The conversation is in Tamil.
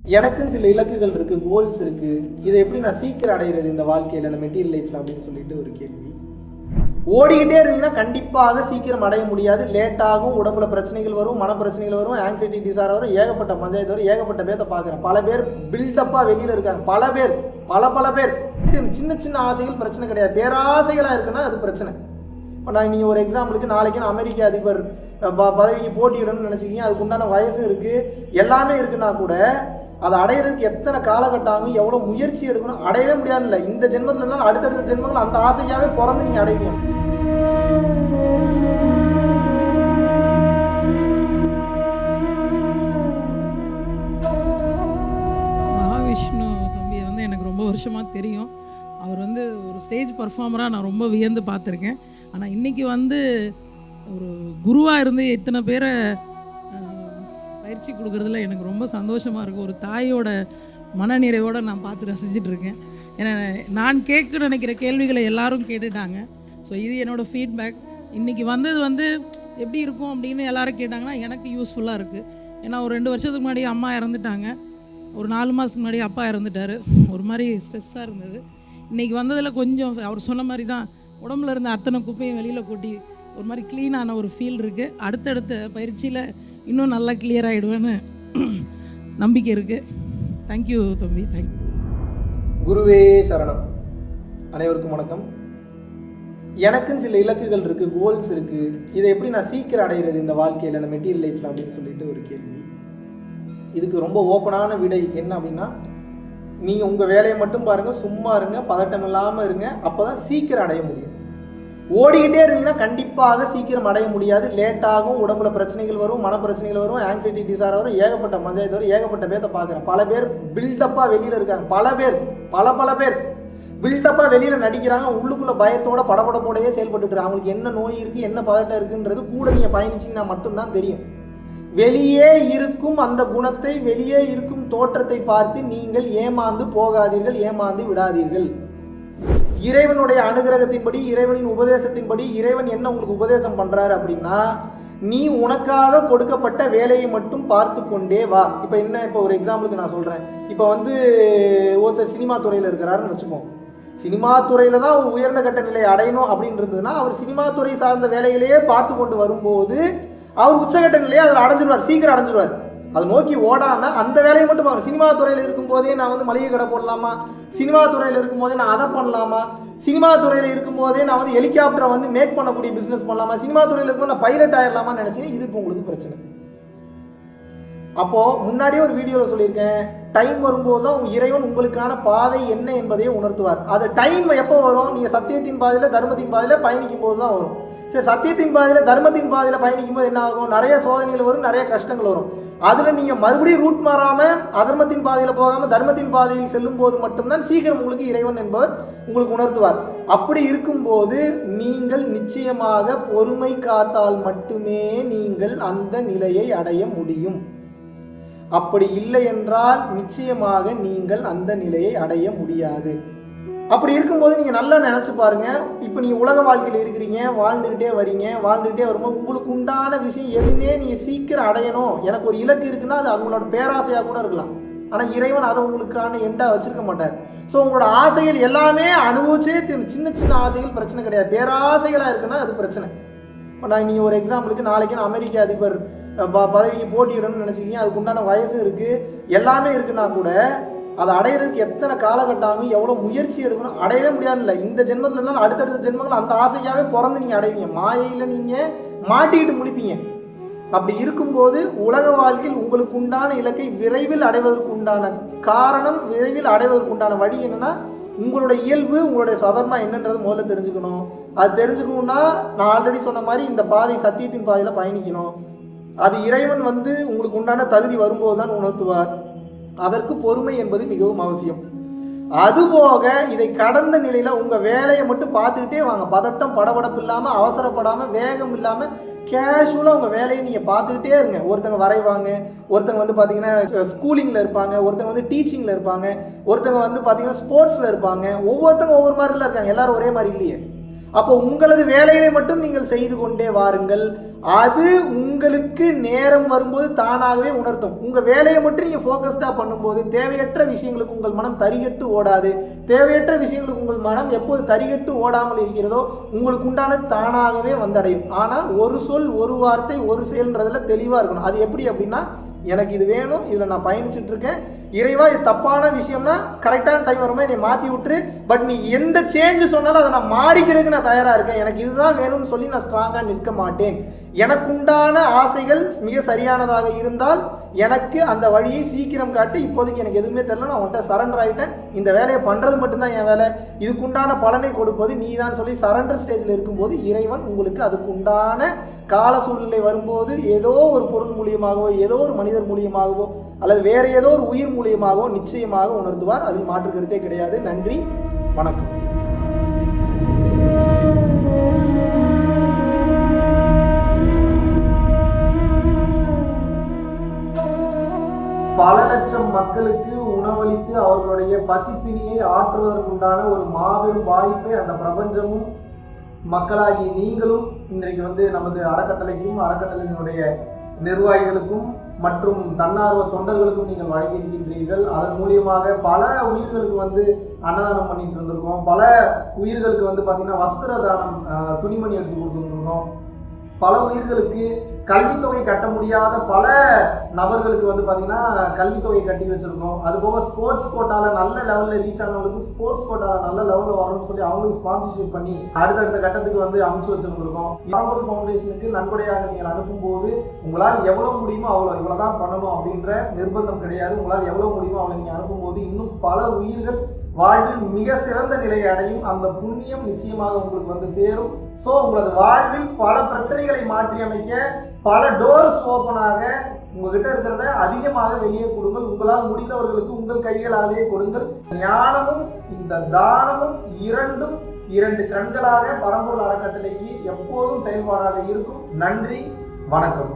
எனக்குன்னு சில இலக்குகள் இருக்குது, கோல்ஸ் இருக்குது. இதை எப்படி நான் சீக்கிரம் அடைகிறது இந்த வாழ்க்கையில், இந்த மெட்டீரியல் லைஃப்பில் அப்படின்னு சொல்லிட்டு ஒரு கேள்வி. ஓடிக்கிட்டே இருந்தீங்கன்னா கண்டிப்பாக சீக்கிரம் அடைய முடியாது. லேட்டாகும், உடம்புல பிரச்சனைகள் வரும், மன பிரச்சனைகள் வரும், ஆங்ஸைட்டி டிசார் வரும், ஏகப்பட்ட பஞ்சாயத்து வரும். ஏகப்பட்ட பேர்த்த பார்க்குறேன். பல பேர் பில்டப்பாக வெளியில் இருக்காங்க. பல பேர் சின்ன சின்ன ஆசைகள் பிரச்சனை கிடையாது. பேராசைகளாக இருக்குன்னா அது பிரச்சனை. இப்போ நீங்கள் ஒரு எக்ஸாம்பிளுக்கு நாளைக்கு நான் அமெரிக்க அதிபர் பதவிக்கு போட்டியிடணும்னு நினச்சிக்கிங்க. அதுக்கு உண்டான வயசும் இருக்குது, எல்லாமே இருக்குன்னா கூட அதை அடையிறதுக்கு எத்தனை காலகட்டம் ஆகும், எவ்வளோ முயற்சி எடுக்கணும். அடையவே முடியாது. இல்லை இந்த ஜென்மத்தில் இருந்தாலும் அடுத்தடுத்த ஜென்மங்கள் அந்த ஆசையாகவே பிறந்து நீங்கள் அடைவீங்க. மகாவிஷ்ணு தம்பியை எனக்கு ரொம்ப வருஷமாக தெரியும். அவர் ஒரு ஸ்டேஜ் பர்ஃபார்மராக நான் ரொம்ப வியந்து பார்த்துருக்கேன். ஆனால் இன்றைக்கி ஒரு குருவாக இருந்து இத்தனை பேரை பயிற்சி கொடுக்குறதுல எனக்கு ரொம்ப சந்தோஷமாக இருக்குது. ஒரு தாயோட மனநிறைவோடு நான் பார்த்து ரசிச்சிட்ருக்கேன். ஏன்னா நான் கேட்க நினைக்கிற கேள்விகளை எல்லாரும் கேட்டுட்டாங்க. ஸோ இது என்னோடய ஃபீட்பேக். இன்றைக்கி வந்தது எப்படி இருக்கும் அப்படின்னு எல்லோரும் கேட்டாங்கன்னா எனக்கு யூஸ்ஃபுல்லாக இருக்குது. ஏன்னா ஒரு 2 வருஷத்துக்கு முன்னாடி அம்மா இறந்துட்டாங்க, ஒரு 4 மாதத்துக்கு முன்னாடி அப்பா இறந்துட்டார். ஒரு மாதிரி ஸ்ட்ரெஸ்ஸாக இருந்தது. இன்றைக்கி வந்ததில் கொஞ்சம் அவர் சொன்ன மாதிரி தான் உடம்புல இருந்த அத்தனை குப்பையும் வெளியில் கொட்டி ஒரு மாதிரி க்ளீனான ஒரு ஃபீல் இருக்குது. அடுத்தடுத்த பயிற்சியில் இன்னும் நல்லா கிளியர் ஆகிடுவேன்னு நம்பிக்கை இருக்குது. தேங்க்யூ தம்பி, தேங்க்யூ. குருவே சரணம். அனைவருக்கும் வணக்கம். எனக்குன்னு சில இலக்குகள் இருக்குது, கோல்ஸ் இருக்குது. இதை எப்படி நான் சீக்கிரம் அடைகிறது இந்த வாழ்க்கையில், இந்த மெட்டீரியல் லைஃப்பில் அப்படின்னு சொல்லிட்டு ஒரு கேள்வி. இதுக்கு ரொம்ப ஓப்பனான விடை என்ன அப்படின்னா, நீங்கள் உங்கள் வேலையை மட்டும் பாருங்கள், சும்மா இருங்க, பதட்டம் இல்லாமல் இருங்க. அப்போ தான் சீக்கிரம் அடைய முடியும். ஓடிக்கிட்டே இருந்தீங்கன்னா கண்டிப்பாக சீக்கிரம் அடைய முடியாது. லேட்டாகும், உடம்புல பிரச்சனைகள் வரும், மன பிரச்சனைகள் வரும், ஆங்ஸைட்டி டிசார் வரும், ஏகப்பட்ட பஞ்சாயத்து வரும். ஏகப்பட்ட பேர்த்த பார்க்குறேன். பல பேர் பில்டப்பாக வெளியில் இருக்காங்க. பல பேர் பில்டப்பாக வெளியில் நடிக்கிறாங்க. உள்ளுக்குள்ளே பயத்தோட படபடப்போடையே செயல்பட்டு அவங்களுக்கு என்ன நோய் இருக்குது, என்ன பதட்டம் இருக்குன்றது கூட நீங்கள் பயணிச்சிங்கன்னா மட்டும்தான் தெரியும். வெளியே இருக்கும் அந்த குணத்தை, வெளியே இருக்கும் தோற்றத்தை பார்த்து நீங்கள் ஏமாந்து போகாதீர்கள், ஏமாந்து விடாதீர்கள். இறைவனுடைய அனுகிரகத்தின்படி, இறைவனின் உபதேசத்தின்படி, இறைவன் என்ன உங்களுக்கு உபதேசம் பண்றாரு அப்படின்னா, நீ உனக்காக கொடுக்கப்பட்ட வேலையை மட்டும் பார்த்து கொண்டே வா. இப்போ ஒரு எக்ஸாம்பிளுக்கு நான் சொல்றேன். இப்போ ஒருத்தர் சினிமா துறையில் இருக்கிறாருன்னு வச்சுப்போம். சினிமா துறையில தான் ஒரு உயர்ந்த கட்ட நிலையை அடையணும் அப்படின்னு இருந்ததுன்னா, அவர் சினிமா துறை சார்ந்த வேலைகளையே பார்த்து கொண்டு வரும்போது அவர் உச்சகட்ட நிலையை அதில் அடைஞ்சிருவார், சீக்கிரம் அடைஞ்சிருவார். அதை நோக்கி ஓடாம அந்த வேலையை மட்டும் பார்க்கணும். சினிமா துறையில் இருக்கும் போதே நான் மளிகை கடை போடலாமா, சினிமா துறையில் இருக்கும் போதே நான் அதை பண்ணலாமா, சினிமா துறையில் இருக்கும் போதே நான் ஹெலிகாப்டரை மேக் பண்ணக்கூடிய பிசினஸ் பண்ணலாமா, சினிமா துறையில் இருக்கும்போது நான் பைலட் ஆயிடலாமா நினைச்சீங்க. இது இப்போ உங்களுக்கு பிரச்சனை. அப்போ முன்னாடியே ஒரு வீடியோவில் சொல்லியிருக்கேன், டைம் வரும்போது தான் இறைவன் உங்களுக்கான பாதை என்ன என்பதையே உணர்த்துவார். அது டைம் எப்போ வரும்? நீங்கள் சத்தியத்தின் பாதையில், தர்மத்தின் பாதையில் பயணிக்கும் போது தான் வரும். சரி, சத்தியத்தின் பாதையில், தர்மத்தின் பாதையில் பயணிக்கும் போது என்ன ஆகும்? நிறைய சோதனைகள் வரும், நிறைய கஷ்டங்கள் வரும். அதில் நீங்கள் மறுபடியும் ரூட் மாறாமல் அதர்மத்தின் பாதையில் போகாமல் தர்மத்தின் பாதையில் செல்லும் போது மட்டும்தான் சீக்கிரம் உங்களுக்கு இறைவன் என்பவர் உங்களுக்கு உணர்த்துவார். அப்படி இருக்கும்போது நீங்கள் நிச்சயமாக பொறுமை காத்தால் மட்டுமே நீங்கள் அந்த நிலையை அடைய முடியும். அப்படி இல்லை என்றால் நிச்சயமாக நீங்கள் அந்த நிலையை அடைய முடியாது. அப்படி இருக்கும்போது நீங்கள் நல்லா நினச்சி பாருங்க. இப்போ நீங்கள் உலக வாழ்க்கையில் இருக்கிறீங்க, வாழ்ந்துக்கிட்டே வரீங்க. வாழ்ந்துக்கிட்டே வரும்போது உங்களுக்கு உண்டான விஷயம் எதுவுமே நீங்கள் சீக்கிரம் அடையணும், எனக்கு ஒரு இலக்கு இருக்குன்னா அது அவங்களோட பேராசையாக கூட இருக்கலாம். ஆனால் இறைவன் அதை உங்களுக்கான எண்டாக வச்சிருக்க மாட்டார். ஸோ உங்களோட ஆசைகள் எல்லாமே அனுபவிச்சே சின்ன சின்ன ஆசைகள் பிரச்சனை கிடையாது. பேராசைகளாக இருக்குன்னா அது பிரச்சனை. இப்போ நீங்கள் ஒரு எக்ஸாம்பிளுக்கு நாளைக்கு நான் அமெரிக்க அதிபர் பதவிக்கு போட்டியிடணும்னு நினச்சிக்கிங்க. அதுக்கு உண்டான வயசும் இருக்குது, எல்லாமே இருக்குன்னா கூட அதை அடையிறதுக்கு எத்தனை காலகட்டம் ஆகும், எவ்வளோ முயற்சி எடுக்கணும். அடையவே முடியாது. இல்லை இந்த ஜென்மத்தில் இருந்தாலும் அடுத்தடுத்த ஜென்மங்கள் அந்த ஆசையாகவே பிறந்து நீங்கள் அடைவீங்க. மாயையில் நீங்கள் மாட்டிக்கிட்டு முடிப்பீங்க. அப்படி இருக்கும்போது உலக வாழ்க்கையில் உங்களுக்கு உண்டான இலக்கை விரைவில் அடைவதற்கு உண்டான காரணம், விரைவில் அடைவதற்கு உண்டான வழி என்னன்னா, உங்களுடைய இயல்பு, உங்களுடைய சாதாரண என்னன்றது முதல்ல தெரிஞ்சுக்கணும். அது தெரிஞ்சுக்கணும்னா நான் ஆல்ரெடி சொன்ன மாதிரி இந்த பாதை, சத்தியத்தின் பாதையில் பயணிக்கணும். அது இறைவன் உங்களுக்கு உண்டான தகுதி வரும்போது தான் உணர்த்துவார். அதற்கு பொறுமை என்பது மிகவும் அவசியம். அதுபோக இதை கடந்த நிலையில் உங்கள் வேலையை மட்டும் பார்த்துக்கிட்டே வாங்க. பதட்டம் படபடப்பு இல்லாமல், அவசரப்படாமல், வேகம் இல்லாமல் கேஷுவலாக உங்கள் வேலையை நீங்கள் பார்த்துக்கிட்டே இருங்க. ஒருத்தங்க வரைவாங்க, ஒருத்தங்க பார்த்தீங்கன்னா ஸ்கூலிங்கில் இருப்பாங்க, ஒருத்தங்க டீச்சிங்கில் இருப்பாங்க, ஒருத்தங்க பார்த்தீங்கன்னா ஸ்போர்ட்ஸில் இருப்பாங்க. ஒவ்வொருத்தங்க ஒவ்வொரு மாதிரிலாம் இருக்காங்க, எல்லாரும் ஒரே மாதிரி இல்லையே. அப்போ உங்களது வேலையை மட்டும் நீங்கள் செய்து கொண்டே வாருங்கள். அது உங்களுக்கு நேரம் வரும்போது தானாகவே உணர்த்தும். உங்கள் வேலையை மட்டும் நீங்கள் ஃபோக்கஸ்டாக பண்ணும்போது தேவையற்ற விஷயங்களுக்கு உங்கள் மனம் தரிகட்டு ஓடாது. தேவையற்ற விஷயங்களுக்கு உங்கள் மனம் எப்போது தரிகட்டு ஓடாமல் இருக்கிறதோ உங்களுக்கு உண்டானது தானாகவே வந்தடையும். ஆனால் ஒரு சொல், ஒரு வார்த்தை, ஒரு செயல்ன்றதுல தெளிவாக இருக்கணும். அது எப்படி அப்படின்னா, எனக்கு இது வேணும், இதில் நான் பயணிச்சுட்டு இருக்கேன், இறைவா இது தப்பான விஷயம்னா கரெக்டான டைம் வரும்போது என்னை மாற்றி விட்டுரு, பட் நீ எந்த சேஞ்சு சொன்னாலும் அதை நான் மாறிக்கிறதுக்கு நான் தயாராக இருக்கேன், எனக்கு இதுதான் வேணும்னு சொல்லி நான் ஸ்ட்ராங்காக நிற்க மாட்டேன். எனக்குண்டான ஆசைகள் மிக சரியானதாக இருந்தால் எனக்கு அந்த வழியை சீக்கிரம் காட்டு, இப்போதைக்கு எனக்கு எதுவுமே தெரியல, நான் உன்கிட்ட சரண்டர் ஆகிட்டேன், இந்த வேலையை பண்ணுறது மட்டும்தான் என் வேலை, இதுக்குண்டான பலனை கொடுப்பது நீ தான் சொல்லி சரண்டர் ஸ்டேஜில் இருக்கும்போது இறைவன் உங்களுக்கு அதுக்குண்டான கால சூழ்நிலை வரும்போது ஏதோ ஒரு பொருள் மூலியமாகவோ, ஏதோ ஒரு மனிதர் மூலியமாகவோ, அல்லது வேற ஏதோ ஒரு உயிர் மூலியமாகவோ நிச்சயமாக உணர்த்துவார். அதில் மாற்று கருத்தே கிடையாது. நன்றி, வணக்கம். பல லட்சம் மக்களுக்கு உணவளித்து அவர்களுடைய பசிப்பினியை ஆற்றுவதற்குண்டான ஒரு மாபெரும் வாய்ப்பை அந்த பிரபஞ்சமும் மக்களாகி நீங்களும் இன்றைக்கு நமது அறக்கட்டளைக்கும் அறக்கட்டளையினுடைய நிர்வாகிகளுக்கும் மற்றும் தன்னார்வ தொண்டர்களுக்கும் நீங்கள் வழங்கியிருக்கின்றீர்கள். அதன் மூலியமாக பல உயிர்களுக்கு அன்னதானம் பண்ணிட்டு இருந்திருக்கோம். பல உயிர்களுக்கு பார்த்தீங்கன்னா வஸ்திர தானம், துணிமணி எடுத்து கொடுத்துருக்கோம். பல உயிர்களுக்கு கல்வித்தொகை கட்ட முடியாத பல நபர்களுக்கு பார்த்தீங்கன்னா கல்வித்தொகை கட்டி வச்சிருக்கோம். அதுபோக ஸ்போர்ட்ஸ் கோட்டாவில் நல்ல லெவலில் ரீச் ஆனவங்களுக்கு ஸ்போர்ட்ஸ் கோட்டாவில் நல்ல லெவலில் வரணும்னு சொல்லி அவங்களுக்கு ஸ்பான்சர்ஷிப் பண்ணி அடுத்தடுத்த கட்டத்துக்கு அனுப்பிச்சு வச்சிருந்திருக்கோம். பரம்பொருள் ஃபவுண்டேஷனுக்கு நன்கொடையாக நீங்கள் அனுப்பும்போது உங்களால் எவ்வளோ முடியுமோ இவ்வளோதான் பண்ணணும் அப்படின்ற நிர்பந்தம் கிடையாது. உங்களால் எவ்வளோ முடியுமோ அவ்வளோ நீங்கள் அனுப்பும்போது இன்னும் பல உயிர்கள் வாழ்வில் மிக சிறந்த நிலையை அடையும். அந்த புண்ணியம் நிச்சயமாக உங்களுக்கு சேரும். ஸோ உங்களது வாழ்வில் பல பிரச்சனைகளை மாற்றி அமைக்க பல டோர்ஸ் ஓப்பனாக உங்ககிட்ட இருக்கிறத அதிகமாக வெளியே கொடுங்கள். உங்களால் முடிந்தவர்களுக்கு உங்கள் கைகளாலேயே கொடுங்கள். ஞானமும் இந்த தானமும் இரண்டு கண்களாக பரம்பொருள் அறக்கட்டளைக்கு எப்போதும் செயல்பாடாக இருக்கும். நன்றி, வணக்கம்.